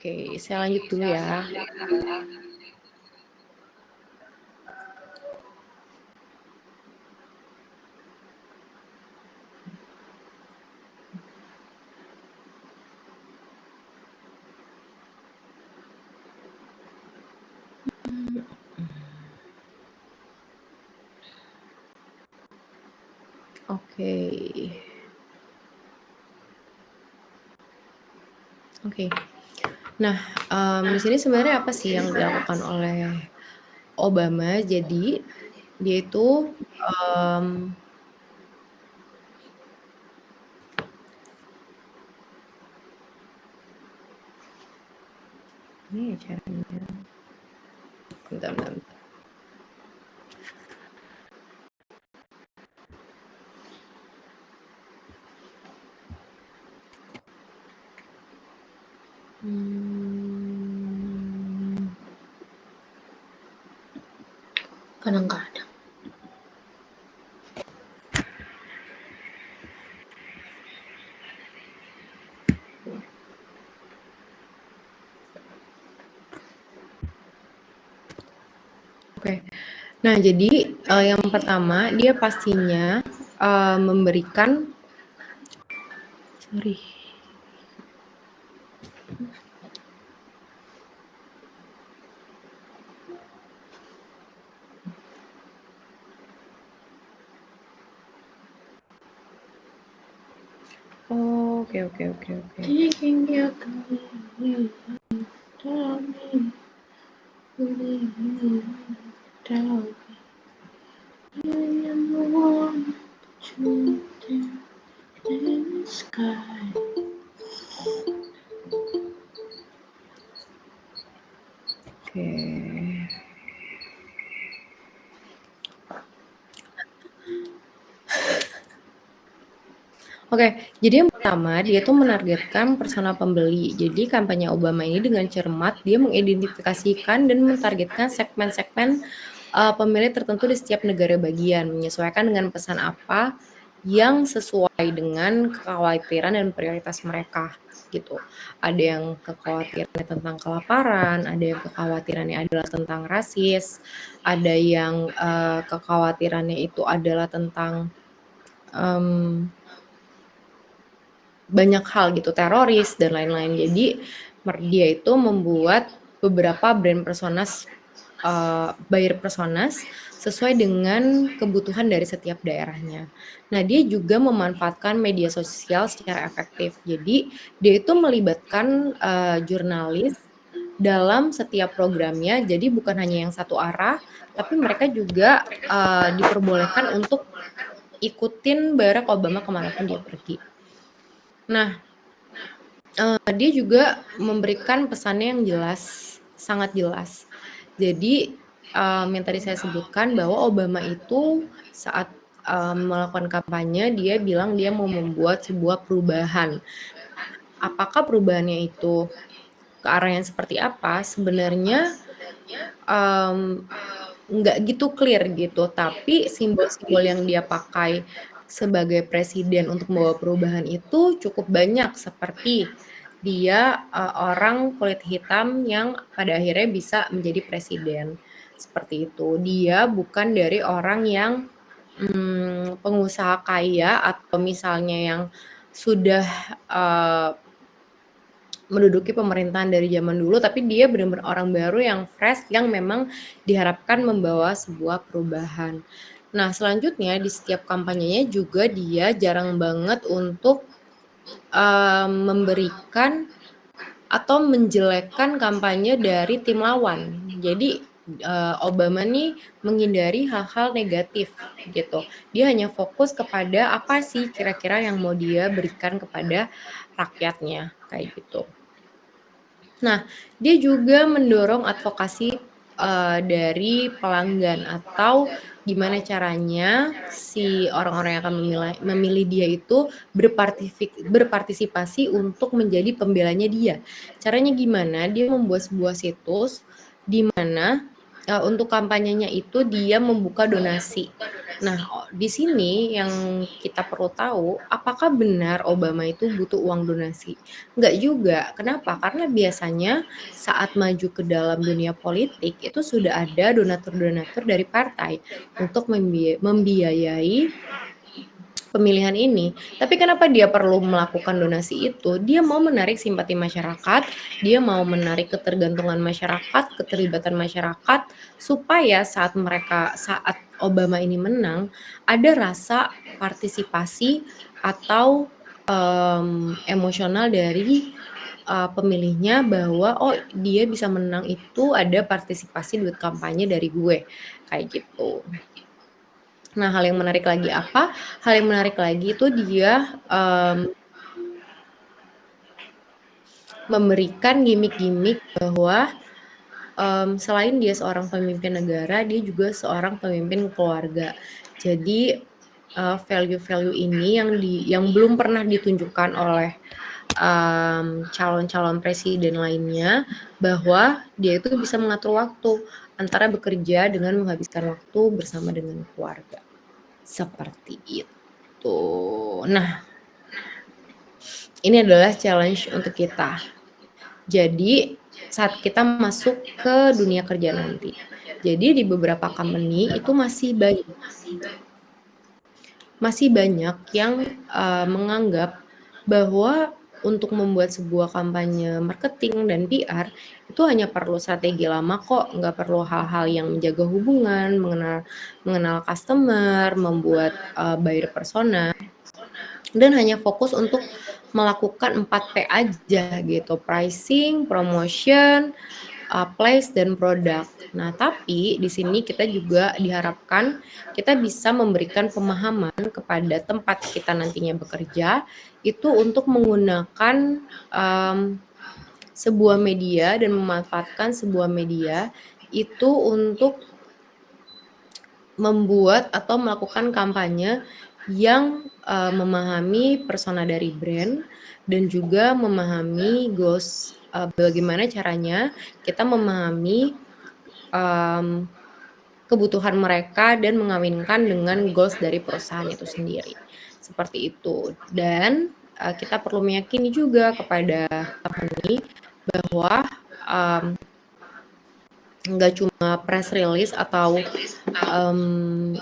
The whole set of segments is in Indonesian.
Oke, saya lanjut dulu ya. Oke. Oke. Nah, di sini sebenarnya apa sih yang dilakukan oleh Obama? Jadi dia itu, ini ya caranya. Bentar. Kadang-kadang. Oke. Nah, jadi yang pertama dia pastinya memberikan Oke. Taking your time, tell me, tell me, I am the one truth in the sky. Oke. Oke, jadi yang pertama dia tuh menargetkan persona pembeli. Jadi kampanye Obama ini dengan cermat dia mengidentifikasikan dan mentargetkan segmen-segmen pemilih tertentu di setiap negara bagian, menyesuaikan dengan pesan apa yang sesuai dengan kekhawatiran dan prioritas mereka gitu. Ada yang kekhawatirannya tentang kelaparan, ada yang kekhawatirannya adalah tentang rasis, ada yang kekhawatirannya itu adalah tentang banyak hal gitu, teroris dan lain-lain. Jadi dia itu membuat beberapa brand personas, buyer personas sesuai dengan kebutuhan dari setiap daerahnya. Nah, dia juga memanfaatkan media sosial secara efektif. Jadi dia itu melibatkan jurnalis dalam setiap programnya. Jadi bukan hanya yang satu arah, tapi mereka juga diperbolehkan untuk ikutin Barack Obama kemanapun dia pergi. Nah, dia juga memberikan pesannya yang jelas, sangat jelas. Jadi, yang tadi saya sebutkan bahwa Obama itu saat melakukan kampanye, dia bilang dia mau membuat sebuah perubahan. Apakah perubahannya itu ke arah yang seperti apa? Sebenarnya nggak gitu clear gitu, tapi simbol-simbol yang dia pakai sebagai presiden untuk membawa perubahan itu cukup banyak, seperti dia orang kulit hitam yang pada akhirnya bisa menjadi presiden, seperti itu. Dia bukan dari orang yang pengusaha kaya atau misalnya yang sudah menduduki pemerintahan dari zaman dulu, tapi dia benar-benar orang baru yang fresh, yang memang diharapkan membawa sebuah perubahan. Nah, selanjutnya di setiap kampanyenya juga dia jarang banget untuk memberikan atau menjelekkan kampanye dari tim lawan. Jadi Obama nih menghindari hal-hal negatif gitu. Dia hanya fokus kepada apa sih kira-kira yang mau dia berikan kepada rakyatnya, kayak gitu. Nah, dia juga mendorong advokasi dari pelanggan atau gimana caranya si orang-orang yang akan memilih dia itu berpartisipasi untuk menjadi pembelanya dia. Caranya gimana? Dia membuat sebuah situs di mana untuk kampanyenya itu dia membuka donasi. Nah, di sini yang kita perlu tahu, apakah benar Obama itu butuh uang donasi? Enggak juga. Kenapa? Karena biasanya saat maju ke dalam dunia politik, itu sudah ada donatur-donatur dari partai untuk membiayai pemilihan ini. Tapi kenapa dia perlu melakukan donasi itu? Dia mau menarik simpati masyarakat, dia mau menarik ketergantungan masyarakat, keterlibatan masyarakat, supaya saat Obama ini menang, ada rasa partisipasi atau, emosional dari, pemilihnya bahwa, "Oh, dia bisa menang itu ada partisipasi duit kampanye dari gue," kayak gitu. Nah, hal yang menarik lagi apa? Hal yang menarik lagi itu dia, memberikan gimik-gimik bahwa, selain dia seorang pemimpin negara, dia juga seorang pemimpin keluarga. Jadi, value-value ini yang belum pernah ditunjukkan oleh, calon-calon presiden lainnya, bahwa dia itu bisa mengatur waktu antara bekerja dengan menghabiskan waktu bersama dengan keluarga, seperti itu. Nah, ini adalah challenge untuk kita. Jadi, saat kita masuk ke dunia kerja nanti. Jadi di beberapa company itu masih banyak yang, menganggap bahwa untuk membuat sebuah kampanye marketing dan PR, itu hanya perlu strategi lama kok, nggak perlu hal-hal yang menjaga hubungan, mengenal customer, membuat, buyer persona. Dan hanya fokus untuk melakukan 4P aja gitu, pricing, promotion, place, dan produk. Nah, tapi di sini kita juga diharapkan kita bisa memberikan pemahaman kepada tempat kita nantinya bekerja, itu untuk menggunakan, sebuah media dan memanfaatkan sebuah media itu untuk membuat atau melakukan kampanye yang, memahami persona dari brand dan juga memahami goals, bagaimana caranya kita memahami, kebutuhan mereka dan mengawinkan dengan goals dari perusahaan itu sendiri, seperti itu. Dan, kita perlu meyakini juga kepada company bahwa, mmm, nggak cuma press release atau, mmm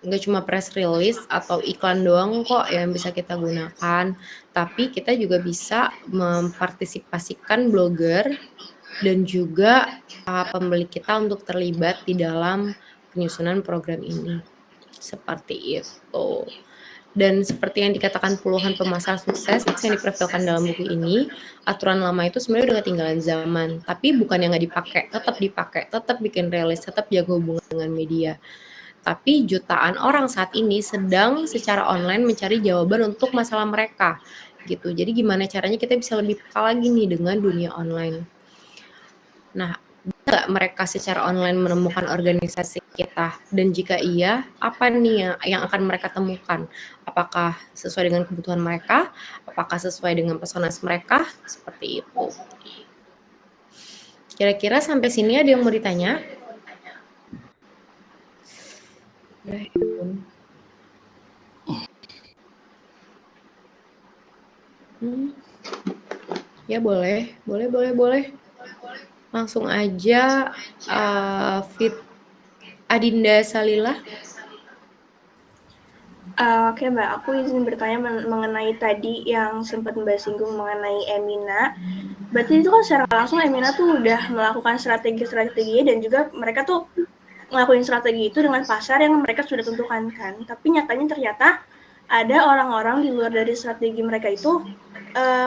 nggak cuma press release atau iklan doang kok yang bisa kita gunakan, tapi kita juga bisa mempartisipasikan blogger dan juga, pembeli kita untuk terlibat di dalam penyusunan program ini, seperti itu. Dan seperti yang dikatakan puluhan pemasar sukses yang diprofilkan dalam buku ini, aturan lama itu sebenarnya udah ketinggalan zaman, tapi bukannya nggak dipakai, tetap bikin rilis, tetap jaga hubungan dengan media. Tapi jutaan orang saat ini sedang secara online mencari jawaban untuk masalah mereka, gitu. Jadi gimana caranya kita bisa lebih peka lagi nih dengan dunia online. Nah, bisa nggak mereka secara online menemukan organisasi kita? Dan jika iya, apa nih yang akan mereka temukan? Apakah sesuai dengan kebutuhan mereka? Apakah sesuai dengan personas mereka? Seperti itu. Kira-kira sampai sini ada yang mau ditanya? Ya boleh. Langsung aja, Fit Adinda Salila. Oke Mbak, aku izin bertanya mengenai tadi yang sempat Mbak singgung mengenai Emina. Berarti itu kan secara langsung Emina tuh udah melakukan strategi-strateginya dan juga mereka tuh ngelakuin strategi itu dengan pasar yang mereka sudah tentukan kan. Tapi nyatanya ternyata ada orang-orang di luar dari strategi mereka itu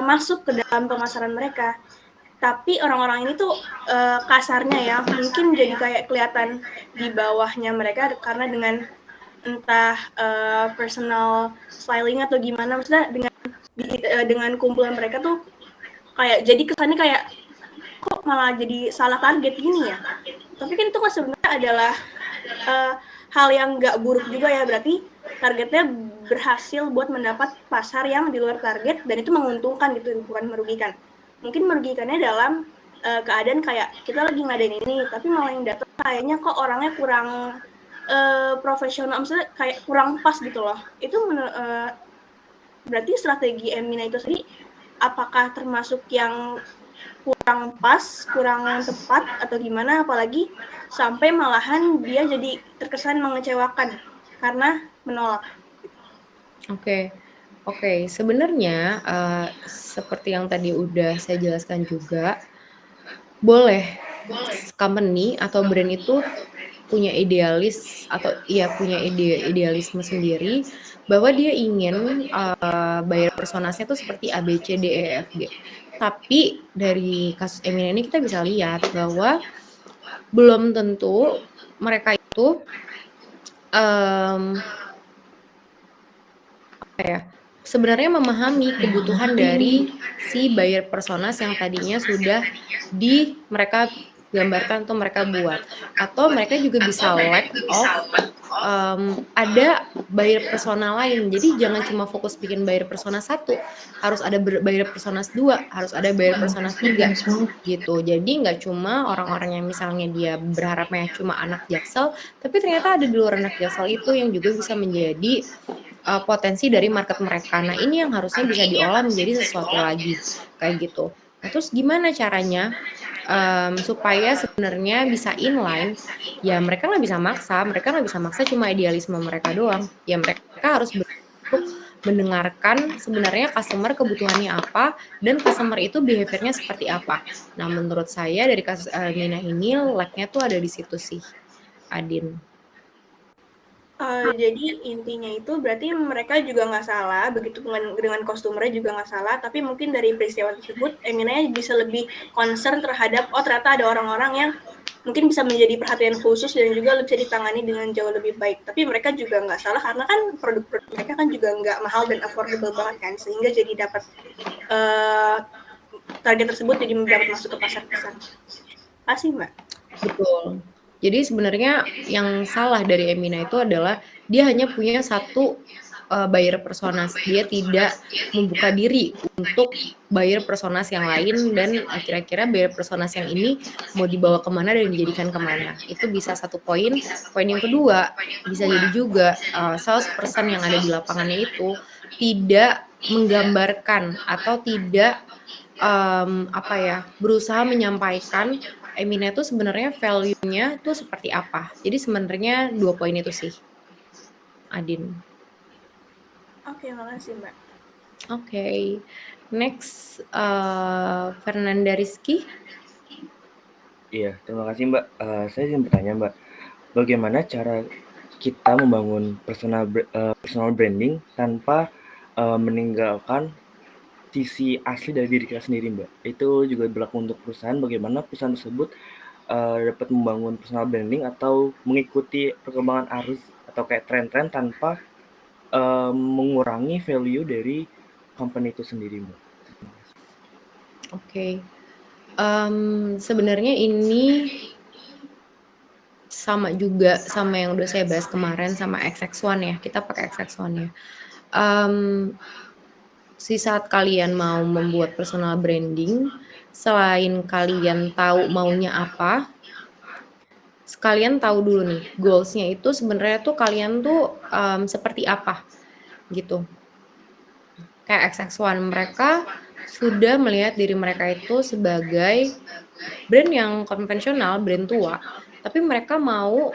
masuk ke dalam pemasaran mereka. Tapi orang-orang ini tuh kasarnya ya mungkin jadi kayak kelihatan di bawahnya mereka karena dengan entah personal styling atau gimana, maksudnya dengan kumpulan mereka tuh kayak jadi kesannya kayak kok malah jadi salah target gini ya. Tapi kan itu kan sebenarnya adalah hal yang nggak buruk juga ya, berarti targetnya berhasil buat mendapat pasar yang di luar target dan itu menguntungkan gitu, bukan merugikan. Mungkin merugikannya dalam keadaan kayak kita lagi ngadain ini tapi malah yang datang kayaknya kok orangnya kurang profesional, maksudnya kayak kurang pas gitu loh. Itu berarti strategi Emina itu sendiri apakah termasuk yang kurang pas, kurang tepat atau gimana, apalagi sampai malahan dia jadi terkesan mengecewakan karena menolak. Oke. Oke, sebenarnya, seperti yang tadi udah saya jelaskan juga, boleh company atau brand itu punya idealisme sendiri bahwa dia ingin, buyer personasnya tuh seperti A, B, C, D, E, F, G. Tapi dari kasus Emina ini kita bisa lihat bahwa belum tentu mereka itu, mmm, apa ya, sebenarnya memahami kebutuhan dari si buyer personas yang tadinya sudah mereka gambarkan atau mereka buat. Atau mereka juga bisa lack of ada buyer persona lain. Jadi jangan cuma fokus bikin buyer persona satu, harus ada buyer personas 2, harus ada buyer personas 3, gitu. Jadi nggak cuma orang-orang yang misalnya dia berharapnya cuma anak Jaksel, tapi ternyata ada di luar anak Jaksel itu yang juga bisa menjadi, potensi dari market mereka. Nah, ini yang harusnya bisa diolah menjadi sesuatu lagi, kayak gitu. Nah, terus gimana caranya, supaya sebenarnya bisa inline, ya mereka nggak bisa maksa cuma idealisme mereka doang. Ya mereka harus untuk mendengarkan sebenarnya customer kebutuhannya apa dan customer itu behavior-nya seperti apa. Nah, menurut saya dari kasus Elmina ini lack-nya tuh ada di situ sih, Adin. Jadi intinya itu berarti mereka juga nggak salah, begitu dengan customer-nya juga nggak salah, tapi mungkin dari peristiwa tersebut Emina bisa lebih concern terhadap, oh ternyata ada orang-orang yang mungkin bisa menjadi perhatian khusus dan juga bisa ditangani dengan jauh lebih baik. Tapi mereka juga nggak salah karena kan produk-produk mereka kan juga nggak mahal dan affordable banget kan, sehingga jadi dapat target tersebut jadi dapat masuk ke pasar besar. Pasti Mbak. Betul. Jadi sebenarnya yang salah dari Emina itu adalah dia hanya punya satu buyer personas. Dia tidak membuka diri untuk buyer personas yang lain dan kira-kira buyer personas yang ini mau dibawa kemana dan dijadikan kemana. Itu bisa satu poin. Poin yang kedua, bisa jadi juga salesperson yang ada di lapangannya itu tidak menggambarkan atau tidak apa ya, berusaha menyampaikan Emina itu sebenarnya value-nya tuh seperti apa. Jadi sebenarnya 2 poin itu sih, Adin. Oke, makasih Mbak. Oke. Next, Fernanda Rizky. Iya, terima kasih Mbak. Saya ingin bertanya Mbak, bagaimana cara kita membangun personal branding tanpa meninggalkan sisi asli dari diri kita sendiri Mbak? Itu juga berlaku untuk perusahaan, bagaimana perusahaan tersebut dapat membangun personal branding atau mengikuti perkembangan arus atau kayak tren-tren tanpa mengurangi value dari company itu sendiri Mbak. Terima kasih. Oke. Sebenarnya ini sama juga sama yang udah saya bahas kemarin sama XX1 ya, kita pakai XX1 ya. Saat kalian mau membuat personal branding, selain kalian tahu maunya apa, kalian tahu dulu nih goals-nya itu sebenarnya tuh kalian tuh, seperti apa, gitu. Kayak XX1 mereka sudah melihat diri mereka itu sebagai brand yang konvensional, brand tua, tapi mereka mau,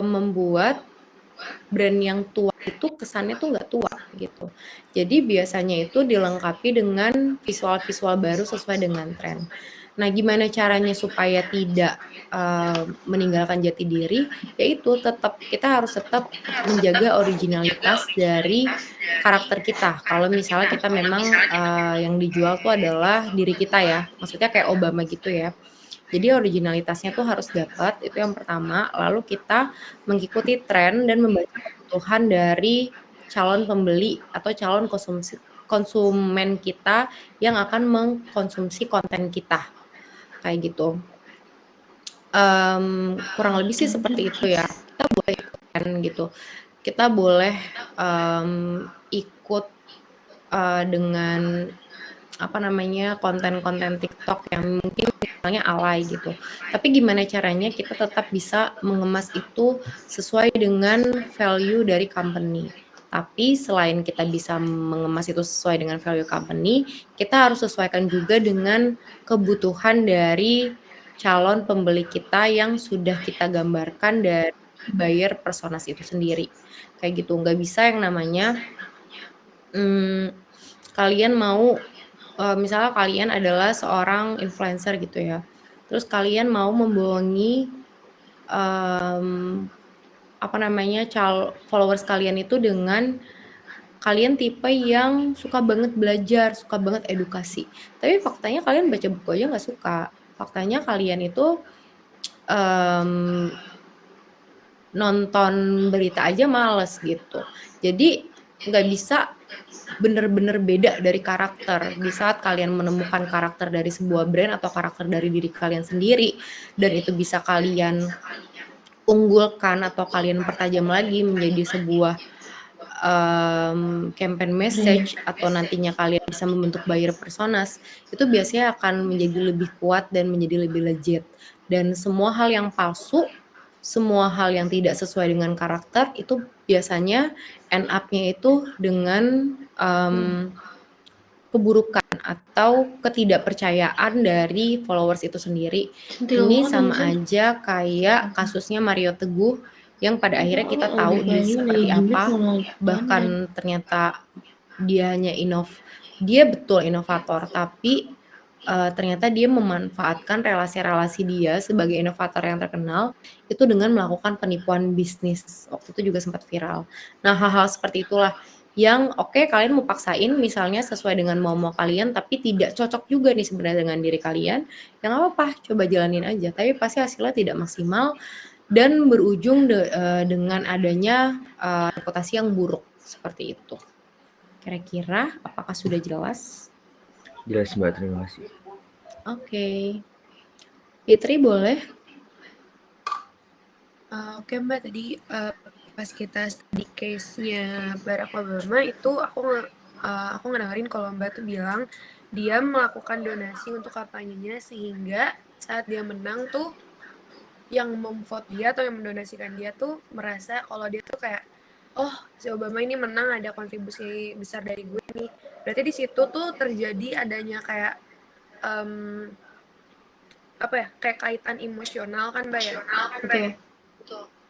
membuat brand yang tua itu kesannya tuh nggak tua, gitu. Jadi biasanya itu dilengkapi dengan visual-visual baru sesuai dengan tren. Nah, gimana caranya supaya tidak, meninggalkan jati diri, yaitu kita harus tetap menjaga originalitas dari karakter kita. Kalau misalnya kita memang, yang dijual tuh adalah diri kita ya, maksudnya kayak Obama gitu ya. Jadi originalitasnya tuh harus dapat, itu yang pertama, lalu kita mengikuti tren dan membaca kebutuhan dari calon pembeli atau calon konsumen kita yang akan mengkonsumsi konten kita, kayak gitu. Kurang lebih sih seperti itu ya, kita boleh ikutan gitu, kita boleh, ikut, dengan, apa namanya, konten-konten TikTok yang mungkin misalnya alay gitu. Tapi gimana caranya kita tetap bisa mengemas itu sesuai dengan value dari company. Tapi selain kita bisa mengemas itu sesuai dengan value company, kita harus sesuaikan juga dengan kebutuhan dari calon pembeli kita yang sudah kita gambarkan dari buyer personas itu sendiri. Kayak gitu, nggak bisa yang namanya kalian mau misalnya kalian adalah seorang influencer gitu ya, terus kalian mau membohongi, apa namanya, followers kalian itu dengan kalian tipe yang suka banget belajar, suka banget edukasi. Tapi faktanya kalian baca buku aja nggak suka. Faktanya kalian itu, nonton berita aja males gitu. Jadi nggak bisa bener-bener beda dari karakter. Di saat kalian menemukan karakter dari sebuah brand atau karakter dari diri kalian sendiri, dan itu bisa kalian unggulkan atau kalian pertajam lagi menjadi sebuah campaign message atau nantinya kalian bisa membentuk buyer personas, itu biasanya akan menjadi lebih kuat dan menjadi lebih legit. Dan semua hal yang palsu, semua hal yang tidak sesuai dengan karakter itu biasanya end up-nya itu dengan keburukan atau ketidakpercayaan dari followers itu sendiri. Ini sama aja kayak kasusnya Mario Teguh yang pada akhirnya kita tahu dia seperti apa, bahkan ternyata dia hanya dia betul inovator, tapi ternyata dia memanfaatkan relasi-relasi dia sebagai inovator yang terkenal itu dengan melakukan penipuan bisnis. Waktu itu juga sempat viral. Nah, hal-hal seperti itulah yang kalian mau paksain misalnya sesuai dengan mau kalian tapi tidak cocok juga nih sebenarnya dengan diri kalian, ya nggak apa-apa, coba jalanin aja, tapi pasti hasilnya tidak maksimal dan berujung dengan adanya reputasi yang buruk, seperti itu. Kira-kira apakah sudah jelas? Jelas Mbak, terima kasih. Oke. Fitri boleh? Oke Mbak, tadi pas kita study case-nya Barack Obama itu aku ngedengerin kalau Mbak tuh bilang dia melakukan donasi untuk kampanyenya sehingga saat dia menang tuh yang memvote dia atau yang mendonasikan dia tuh merasa kalau dia tuh kayak si Obama ini menang, ada kontribusi besar dari gue nih. Berarti di situ tuh terjadi adanya kayak kayak kaitan emosional kan Mbak ya? Oke.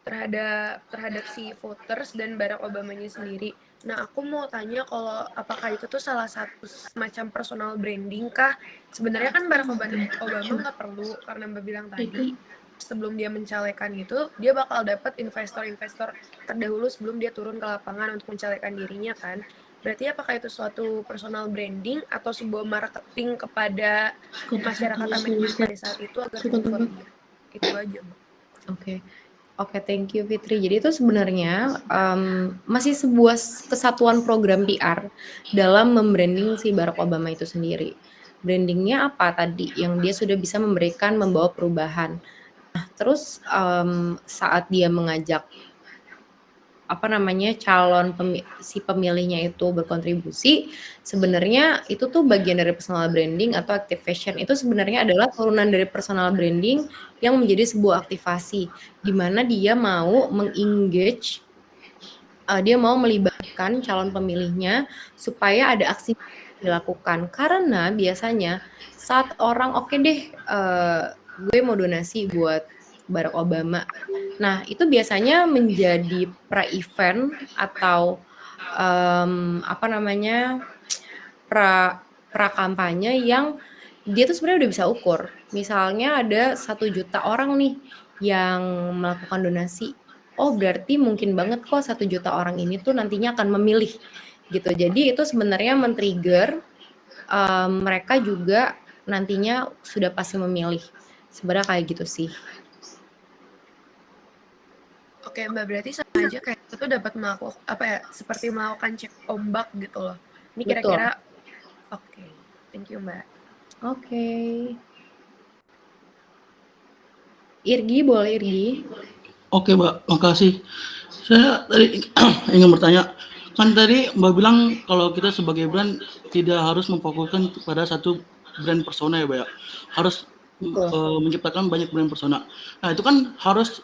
Terhadap si voters dan Barack Obamanya sendiri. Nah, aku mau tanya kalau apakah itu tuh salah satu semacam personal branding kah? Sebenarnya kan Barack Obama nggak perlu, karena Mbak bilang tadi sebelum dia mencalekan itu dia bakal dapat investor-investor terdahulu sebelum dia turun ke lapangan untuk mencalekan dirinya kan. Berarti apakah itu suatu personal branding atau sebuah marketing kepada masyarakat Amerika pada saat itu agar membuat dia? Itu aja, Mbak. Oke, thank you Fitri. Jadi itu sebenarnya masih sebuah kesatuan program PR dalam membranding si Barack Obama itu sendiri. Brandingnya apa tadi? Yang dia sudah bisa membawa perubahan. Nah, terus saat dia mengajak si pemilihnya itu berkontribusi, sebenarnya itu tuh bagian dari personal branding atau activation. Itu sebenarnya adalah turunan dari personal branding yang menjadi sebuah aktivasi, di mana dia mau melibatkan calon pemilihnya supaya ada aksi dilakukan. Karena biasanya saat orang gue mau donasi buat Barack Obama. Nah, itu biasanya menjadi pra-event atau pra-kampanye yang dia tuh sebenarnya udah bisa ukur. Misalnya ada 1 juta orang nih yang melakukan donasi. Oh, berarti mungkin banget kok 1 juta orang ini tuh nantinya akan memilih gitu. Jadi itu sebenarnya men-trigger mereka juga nantinya sudah pasti memilih. Sebenarnya kayak gitu sih. Oke Mbak, berarti sama aja kayak itu dapat seperti melakukan cek ombak gitu loh. Ini kira-kira oke. Thank you Mbak. Oke. Irgi, boleh Irgi? Oke Mbak, makasih. Saya tadi ingin bertanya, kan tadi Mbak bilang kalau kita sebagai brand tidak harus memfokuskan pada satu brand persona ya Mbak ya. Harus Betul. menciptakan banyak brand persona. Nah, itu kan harus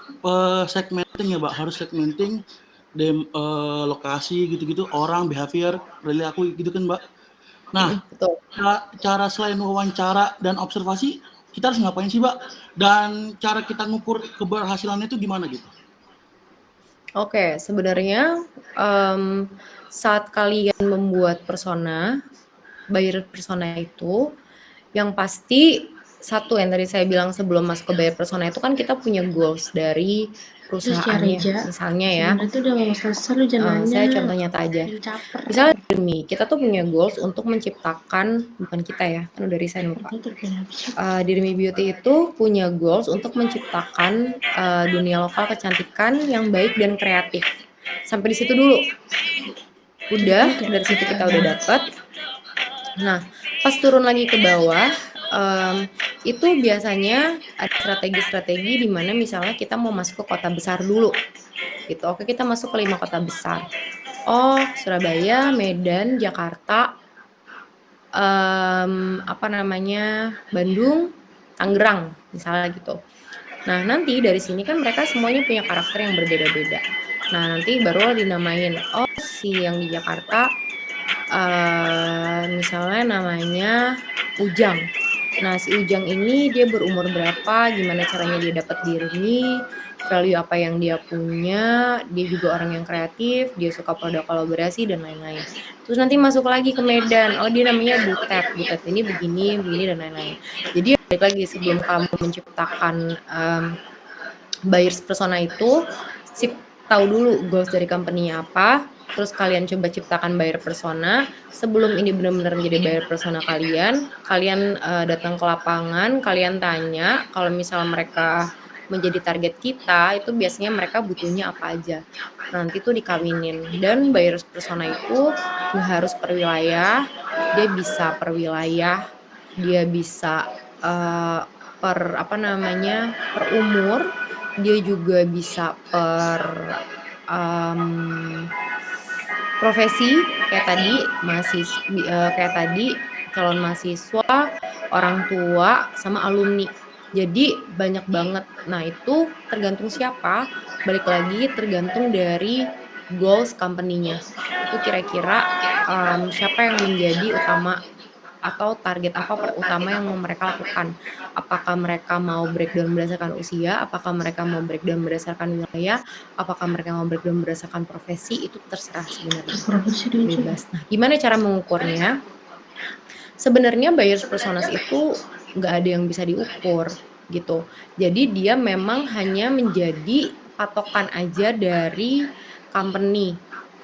segmenting ya, Mbak, harus segmenting lokasi gitu-gitu, orang, behavior, perilaku gitu kan, Mbak. Nah, Betul. cara selain wawancara dan observasi, kita harus ngapain sih, Mbak? Dan cara kita ngukur keberhasilannya itu gimana gitu? Oke, sebenarnya, saat kalian membuat persona, buyer persona itu, yang pasti satu yang tadi saya bilang sebelum masuk ke buyer persona itu kan kita punya goals dari Terus ya perusahaannya. Reja, Misalnya ya, sebenarnya tuh udah mau selesai lu jangan saya nanya, contoh nyata aja. yang caper. Misalnya kita tuh punya goals untuk menciptakan, bukan kita ya, kan udah resign Bapak. Itu terkena habis. Dirmi Beauty itu punya goals untuk menciptakan dunia lokal kecantikan yang baik dan kreatif. Sampai di situ dulu. Udah, dari situ kita udah dapet. Nah, pas turun lagi ke bawah, itu biasanya ada strategi-strategi di mana misalnya kita mau masuk ke kota besar dulu, gitu. Oke, kita masuk ke 5 kota besar. Oh, Surabaya, Medan, Jakarta, Bandung, Tangerang, misalnya gitu. Nah, nanti dari sini kan mereka semuanya punya karakter yang berbeda-beda. Nah, nanti baru dinamain, oh si yang di Jakarta, misalnya namanya Ujang. Nah, si Ujang ini dia berumur berapa, gimana caranya dia dapat dirmi, value apa yang dia punya, dia juga orang yang kreatif, dia suka produk kolaborasi dan lain-lain. Terus nanti masuk lagi ke Medan, oh dia namanya Butet, Butet ini begini, dan lain-lain. Jadi balik lagi sebelum kamu menciptakan buyers persona itu, tahu dulu goals dari company-nya apa, terus kalian coba ciptakan buyer persona. Sebelum ini benar-benar menjadi buyer persona kalian datang ke lapangan, kalian tanya kalau misalnya mereka menjadi target kita, itu biasanya mereka butuhnya apa aja. Nanti tuh dikawinin. Dan buyer persona itu nggak harus per wilayah, dia bisa per wilayah, dia bisa per umur, dia juga bisa per profesi kayak tadi calon mahasiswa, orang tua, sama alumni. Jadi banyak banget. Nah, itu tergantung siapa, balik lagi tergantung dari goals company-nya. Itu kira-kira siapa yang menjadi utama atau target apa utama yang mau mereka lakukan. Apakah mereka mau breakdown berdasarkan usia, apakah mereka mau breakdown berdasarkan wilayah, apakah mereka mau breakdown berdasarkan profesi, itu terserah sebenarnya. Bebas. Nah, gimana cara mengukurnya? Sebenarnya buyers personas itu nggak ada yang bisa diukur gitu. Jadi dia memang hanya menjadi patokan aja dari company.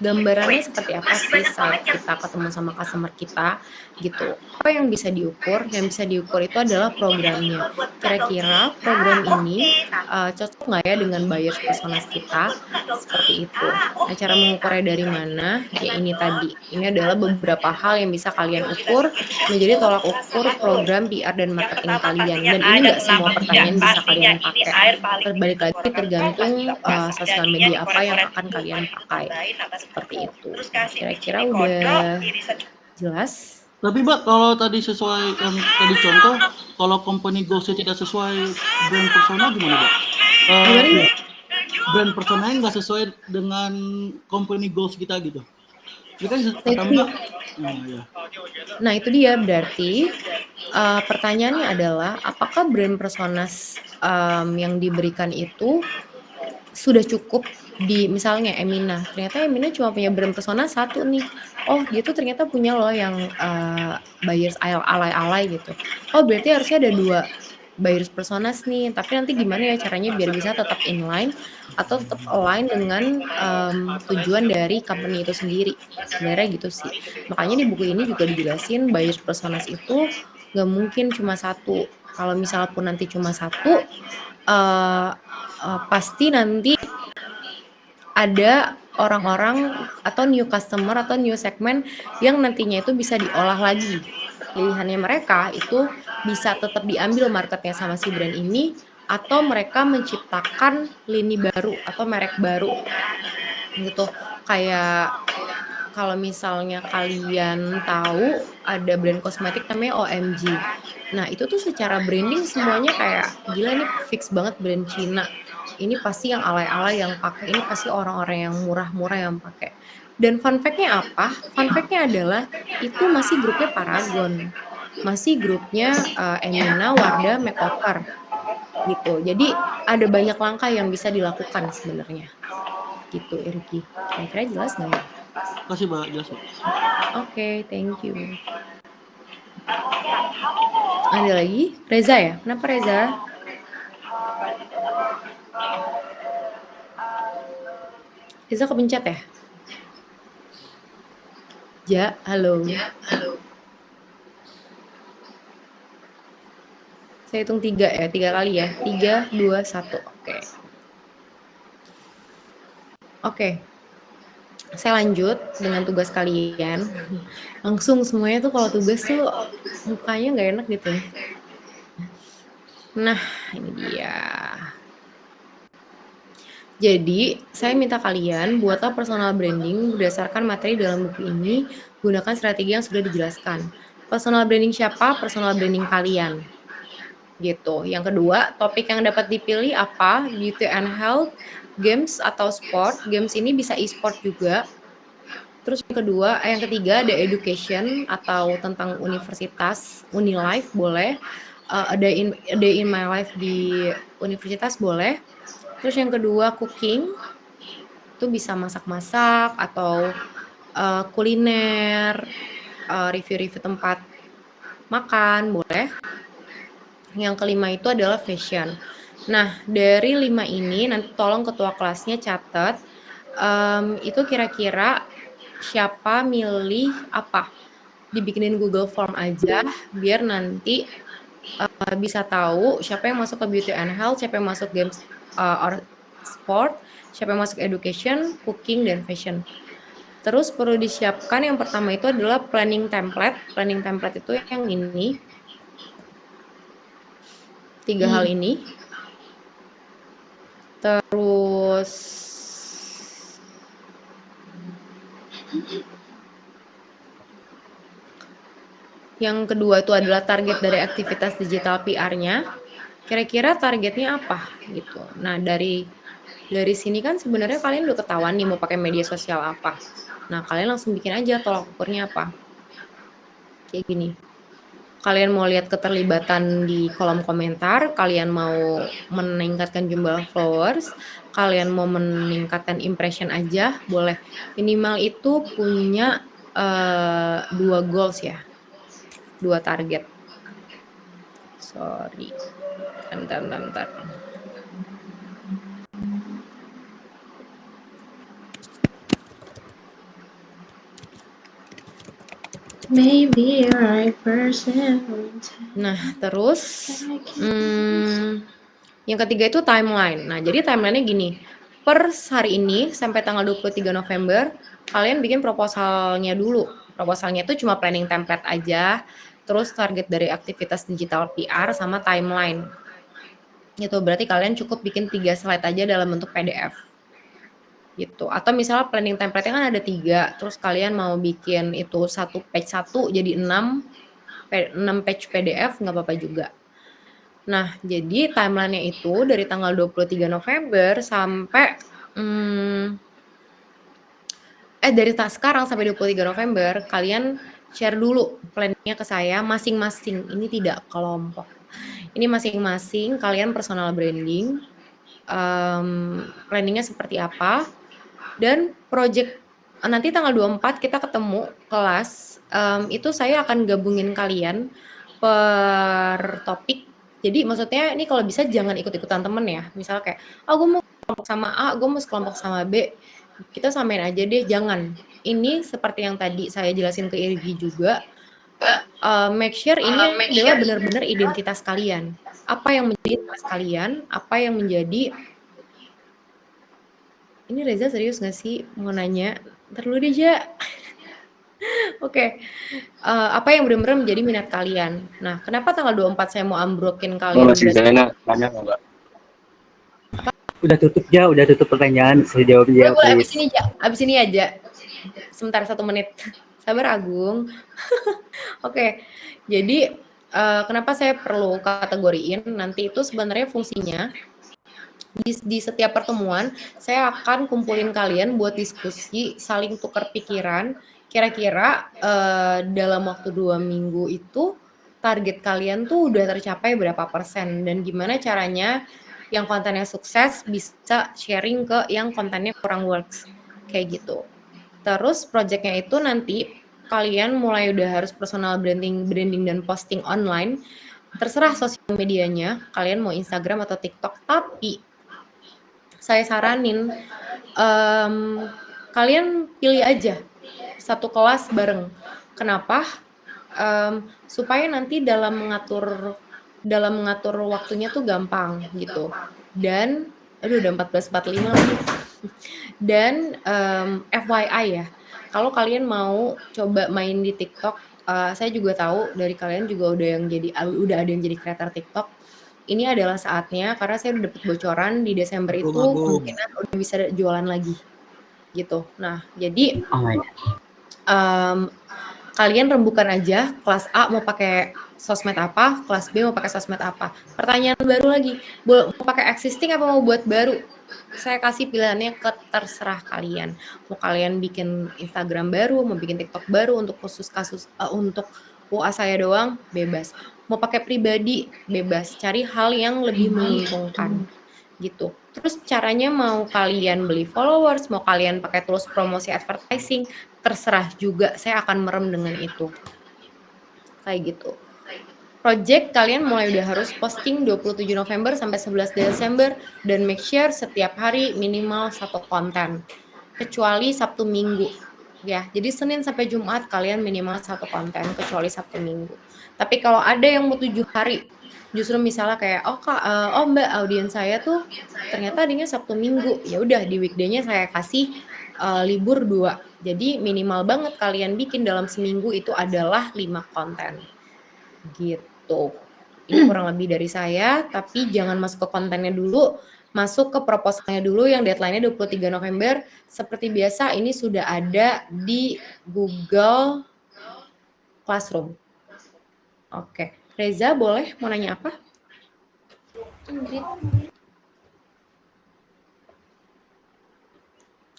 Gambarannya seperti apa sih saat kita ketemu sama customer kita gitu. Apa yang bisa diukur? Yang bisa diukur itu adalah programnya. Kira-kira program ini cocok nggak ya dengan buyers personas kita? Seperti itu. Nah, cara mengukurnya dari mana? Ya ini tadi. Ini adalah beberapa hal yang bisa kalian ukur menjadi tolak ukur program PR dan marketing kalian. Dan ini nggak semua pertanyaan bisa kalian pakai. Terbalik lagi tergantung sosial media apa yang akan kalian pakai. Seperti itu. Kira-kira udah jelas? Tapi Mbak, kalau tadi sesuai yang tadi contoh, kalau company goals-nya tidak sesuai brand persona gimana Mbak? Brand personanya nggak sesuai dengan company goals kita gitu. Itu kan kata Mbak. Nah, itu dia berarti pertanyaannya adalah apakah brand personas yang diberikan itu sudah cukup di misalnya Emina. Ternyata Emina cuma punya brand persona 1 nih. Oh, dia tuh ternyata punya loh yang buyers alay-alay gitu. Oh, berarti harusnya ada 2 buyers personas nih. Tapi nanti gimana ya caranya biar bisa tetap inline atau tetap align dengan tujuan dari company itu sendiri. Sebenarnya gitu sih. Makanya di buku ini juga dijelasin buyers personas itu nggak mungkin cuma 1. Kalau misalnya pun nanti cuma 1, pasti nanti ada orang-orang atau new customer atau new segment yang nantinya itu bisa diolah lagi. Pilihannya mereka itu bisa tetap diambil marketnya sama si brand ini atau mereka menciptakan lini baru atau merek baru gitu. Kayak kalau misalnya kalian tahu ada brand kosmetik namanya OMG. Nah, itu tuh secara branding semuanya kayak, gila nih fix banget brand Cina. Ini pasti yang alay-alay yang pakai, ini pasti orang-orang yang murah-murah yang pakai. Dan fun fact-nya apa? Fun fact-nya adalah itu masih grupnya Paragon. Masih grupnya Emina, Wardah, Makeover gitu. Jadi ada banyak langkah yang bisa dilakukan sebenarnya. Gitu, Irgi. Kira-kira jelas nggak ya? Kasih Mbak, jelas Mbak. Oke, thank you. Ada lagi? Reza ya? Kenapa Reza? Reza kepencet ya? Ja, halo. Saya hitung 3 ya, 3 kali ya. 3, 2, 1. Oke. Oke. Saya lanjut dengan tugas kalian. Langsung semuanya tuh kalau tugas tuh mukanya nggak enak gitu ya. Nah, ini dia. Jadi, saya minta kalian buatlah personal branding berdasarkan materi dalam buku ini, gunakan strategi yang sudah dijelaskan. Personal branding siapa? Personal branding kalian. Gitu. Yang kedua, topik yang dapat dipilih apa? Beauty and health, games atau sport. Games ini bisa e-sport juga. Terus yang ketiga ada education atau tentang universitas, Unilife boleh. A day in my life di universitas boleh. Terus yang kedua cooking, itu bisa masak-masak atau kuliner, review-review tempat makan boleh. Yang kelima itu adalah fashion. Nah, dari 5 ini nanti tolong ketua kelasnya catat itu kira-kira siapa milih apa. Dibikinin Google Form aja biar nanti bisa tahu siapa yang masuk ke beauty and health, siapa yang masuk games or sport, siapa yang masuk education, cooking, dan fashion. Terus perlu disiapkan yang pertama itu adalah planning template. Planning template itu yang ini. 3 hal ini. Terus yang kedua itu adalah target dari aktivitas digital PR-nya. Kira-kira targetnya apa gitu. Nah, dari sini kan sebenarnya kalian udah ketahuan nih mau pakai media sosial apa. Nah, kalian langsung bikin aja tolak ukurnya apa. Kayak gini. Kalian mau lihat keterlibatan di kolom komentar, kalian mau meningkatkan jumlah followers, kalian mau meningkatkan impression aja, boleh. Minimal itu punya 2 goals ya, 2 target. Sorry, bentar. Maybe a right person. Nah, terus yang ketiga itu timeline. Nah, jadi timeline-nya gini. Per hari ini sampai tanggal 23 November, kalian bikin proposalnya dulu. Proposalnya itu cuma planning template aja, terus target dari aktivitas digital PR sama timeline. Gitu, berarti kalian cukup bikin 3 slide aja dalam bentuk PDF. Gitu. Atau misalnya planning template-nya kan ada 3, terus kalian mau bikin itu 1 page 1 jadi 6 page PDF nggak apa-apa juga. Nah, jadi timeline-nya itu dari tanggal 23 November sampai dari sekarang sampai 23 November kalian share dulu planning-nya ke saya masing-masing. Ini tidak kelompok. Ini masing-masing kalian personal branding. Planning-nya seperti apa? Dan project nanti tanggal 24 kita ketemu kelas, itu saya akan gabungin kalian per topik. Jadi maksudnya ini kalau bisa jangan ikut-ikutan temen ya. Misalnya kayak, gue mau kelompok sama A, gue mau kelompok sama B. Kita samain aja deh, jangan. Ini seperti yang tadi saya jelasin ke Irgi juga. Make sure ini adalah benar-benar identitas kalian. Apa yang menjadi identitas kalian, apa yang menjadi ini Reza serius nggak sih mau nanya? Ntar dulu deh, Ja. Oke. Apa yang benar-benar menjadi minat kalian. Nah, kenapa tanggal 24 saya mau ambrokin kalian? Masih bisa nanya nggak, Mbak? Udah tutup pertanyaan, saya jawab ya. Boleh, abis ini aja. Sebentar 1 menit. Sabar, Agung. Oke. Jadi, kenapa saya perlu kategoriin, nanti itu sebenarnya fungsinya di setiap pertemuan saya akan kumpulin kalian buat diskusi, saling tukar pikiran, kira-kira, dalam waktu 2 minggu itu target kalian tuh udah tercapai berapa persen dan gimana caranya yang kontennya sukses bisa sharing ke yang kontennya kurang works, kayak gitu. Terus project-nya itu nanti kalian mulai udah harus personal branding dan posting online, terserah sosial medianya, kalian mau Instagram atau TikTok, tapi saya saranin kalian pilih aja satu kelas bareng. Kenapa? Supaya nanti dalam mengatur waktunya tuh gampang gitu. Dan aduh udah 14.45 lagi. Dan FYI ya, kalau kalian mau coba main di TikTok, saya juga tahu dari kalian juga udah ada yang jadi creator TikTok. Ini adalah saatnya karena saya udah dapet bocoran di Desember itu Agung. kemungkinan udah bisa jualan lagi, gitu. Nah, jadi Oh my God. kalian rembukan aja kelas A mau pakai sosmed apa, kelas B mau pakai sosmed apa. Pertanyaan baru lagi, mau pakai existing apa mau buat baru? Saya kasih pilihannya ke terserah kalian. Mau kalian bikin Instagram baru, mau bikin TikTok baru untuk khusus kasus untuk UA saya doang, bebas. Mau pakai pribadi, bebas. Cari hal yang lebih menguntungkan gitu. Terus caranya mau kalian beli followers, mau kalian pakai tools promosi advertising, terserah juga. Saya akan merem dengan itu. Kayak gitu. Project kalian mulai udah harus posting 27 November sampai 11 Desember dan make sure setiap hari minimal 1 konten. Kecuali Sabtu Minggu. Ya, jadi Senin sampai Jumat kalian minimal 1 konten kecuali Sabtu Minggu. Tapi kalau ada yang mau 7 hari, justru misalnya kayak oh Mbak, audiens saya tuh ternyata adanya Sabtu Minggu. Ya udah di weekday-nya saya kasih libur 2. Jadi minimal banget kalian bikin dalam seminggu itu adalah 5 konten. Gitu. Ini kurang lebih dari saya, tapi jangan masuk ke kontennya dulu, masuk ke proposalnya dulu yang deadline-nya 23 November. Seperti biasa ini sudah ada di Google Classroom. Oke, Reza boleh mau nanya apa?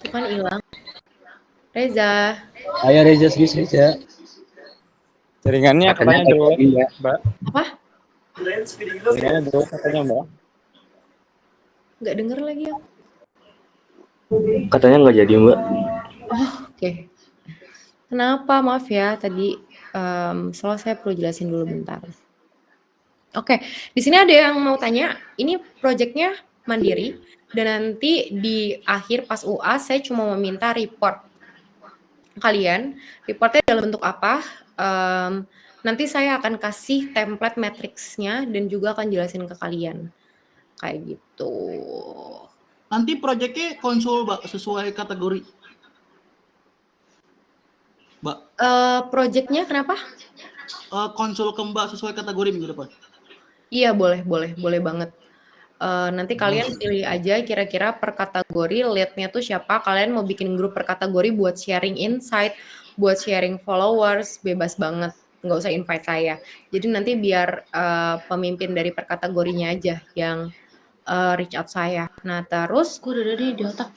Itu kan hilang. Reza. Ayo Reza, serius Reza. Jaringannya katanya jelek, Mbak. Apa? Jaringannya jelek katanya, Mbak. Nggak denger lagi ya? Katanya nggak jadi, Mbak. Oh, oke. Kenapa? Maaf ya, tadi soalnya saya perlu jelasin dulu bentar. Oke, di sini ada yang mau tanya, ini proyeknya mandiri dan nanti di akhir pas UA saya cuma meminta report kalian. Reportnya dalam bentuk apa? Nanti saya akan kasih template matriksnya dan juga akan jelasin ke kalian. Kayak gitu. Nanti proyeknya konsul Mbak sesuai kategori. Mbak. Proyeknya kenapa? Konsul ke Mbak sesuai kategori minggu depan. Iya boleh banget. Nanti kalian pilih aja kira-kira per kategori lead-nya tuh siapa. Kalian mau bikin grup per kategori buat sharing insight, buat sharing followers, bebas banget. Nggak usah invite saya. Jadi nanti biar pemimpin dari per kategorinya aja yang reach out saya. Nah terus Gue udah di otak.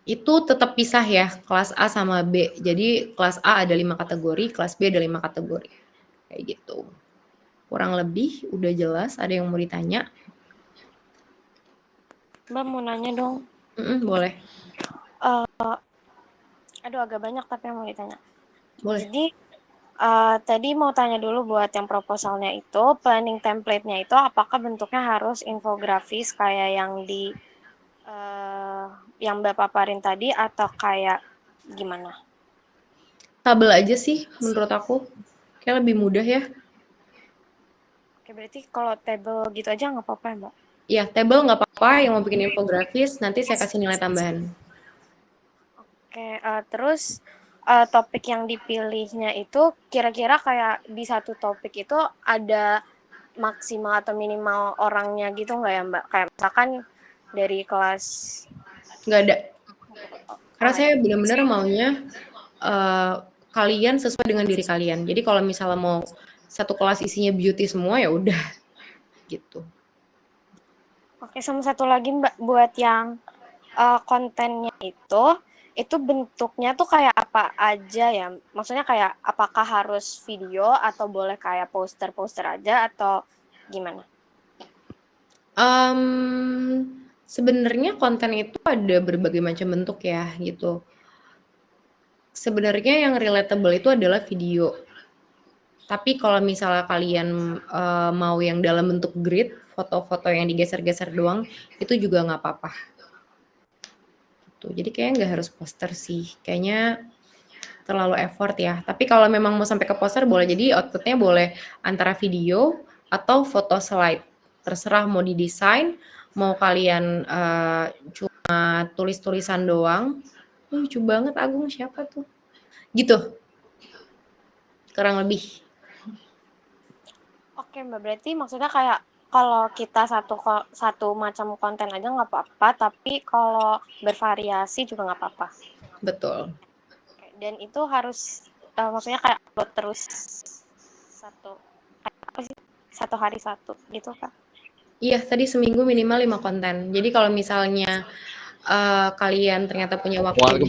itu tetap pisah ya, kelas A sama B. Jadi kelas A ada 5 kategori, kelas B ada 5 kategori. Kayak gitu. Kurang lebih udah jelas, ada yang mau ditanya? Mbak mau nanya dong. Boleh. Aduh agak banyak tapi yang mau ditanya. Boleh. Jadi tadi mau tanya dulu buat yang proposalnya itu, planning template-nya itu apakah bentuknya harus infografis kayak yang di yang Mbak paparin tadi atau kayak gimana? Tabel aja sih menurut aku. Kayak lebih mudah ya. Oke, berarti kalau table gitu aja nggak apa-apa ya, Mbak? Iya, table nggak apa-apa. Yang mau bikin infografis, nanti saya kasih nilai tambahan. Oke, terus topik yang dipilihnya itu kira-kira kayak di satu topik itu ada maksimal atau minimal orangnya gitu nggak ya, Mbak? Kayak misalkan dari kelas... Nggak ada. Karena saya benar-benar maunya kalian sesuai dengan diri kalian. Jadi kalau misalnya mau satu kelas isinya beauty semua ya udah gitu. Oke, sama satu lagi Mbak, buat yang kontennya itu bentuknya tuh kayak apa aja ya? Maksudnya kayak apakah harus video atau boleh kayak poster-poster aja atau gimana? Sebenarnya konten itu ada berbagai macam bentuk ya gitu. Sebenarnya yang relatable itu adalah video. Tapi kalau misalnya kalian mau yang dalam bentuk grid, foto-foto yang digeser-geser doang, itu juga nggak apa-apa. Gitu. Jadi kayaknya nggak harus poster sih. Kayaknya terlalu effort ya. Tapi kalau memang mau sampai ke poster boleh. Jadi outputnya boleh antara video atau foto slide. Terserah mau didesain, mau kalian cuma tulis-tulisan doang. Lucu banget Agung, siapa tuh? Gitu. Kurang lebih. Oke Mbak, berarti maksudnya kayak kalau kita satu macam konten aja nggak apa-apa, tapi kalau bervariasi juga nggak apa-apa. Betul. Oke, dan itu harus maksudnya kayak upload terus satu hari satu gitu kan? Iya, tadi seminggu minimal 5 konten. Jadi kalau misalnya kalian ternyata punya waktu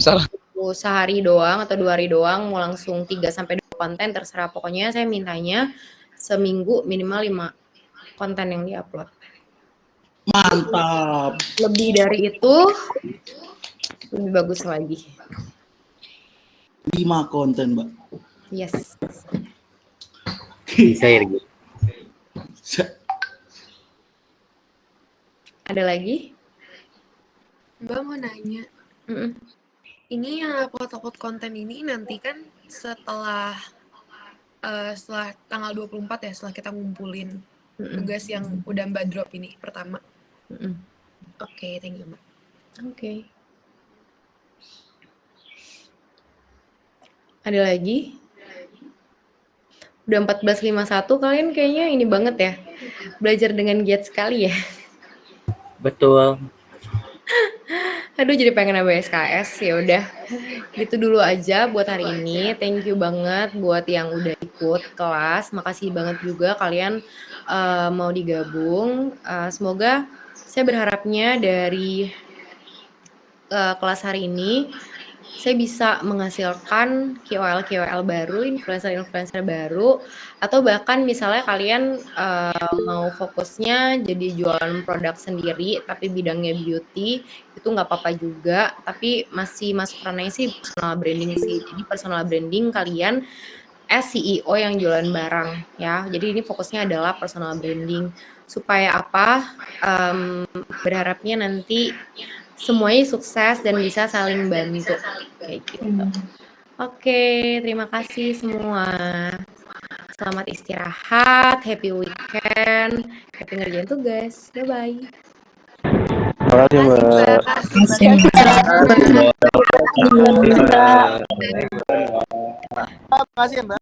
sehari doang atau 2 hari doang, mau langsung 3 sampai 2 konten terserah. Pokoknya saya mintanya seminggu minimal 5 konten yang diupload. Mantap. Lebih dari itu lebih bagus lagi. 5 konten, Mbak. Yes. Bisa ya gitu. Ada lagi? Mbak mau nanya, ini yang upload konten ini nanti kan setelah tanggal 24 ya, setelah kita ngumpulin tugas yang udah Mbak drop ini pertama. Oke, thank you Mbak. Oke. Ada lagi? Udah 14.51, kalian kayaknya ini banget ya. Belajar dengan giat sekali ya. Betul. Aduh jadi pengen nambah SKS. Ya udah. Gitu dulu aja buat hari ini. Thank you banget buat yang udah ikut kelas. Makasih banget juga kalian mau digabung. Semoga saya berharapnya dari kelas hari ini saya bisa menghasilkan KOL baru, influencer baru, atau bahkan misalnya kalian mau fokusnya jadi jualan produk sendiri tapi bidangnya beauty, itu nggak apa-apa juga, tapi masih masuk ranahnya sih personal branding sih. Jadi personal branding kalian as CEO yang jualan barang ya. Jadi ini fokusnya adalah personal branding. Supaya apa? Berharapnya nanti semuanya sukses dan bisa saling bantu kayak gitu. Oke, terima kasih semua. Selamat istirahat, happy weekend, happy ngerjain tugas. Bye-bye. Terima kasih Mbak. Terima kasih, Mbak.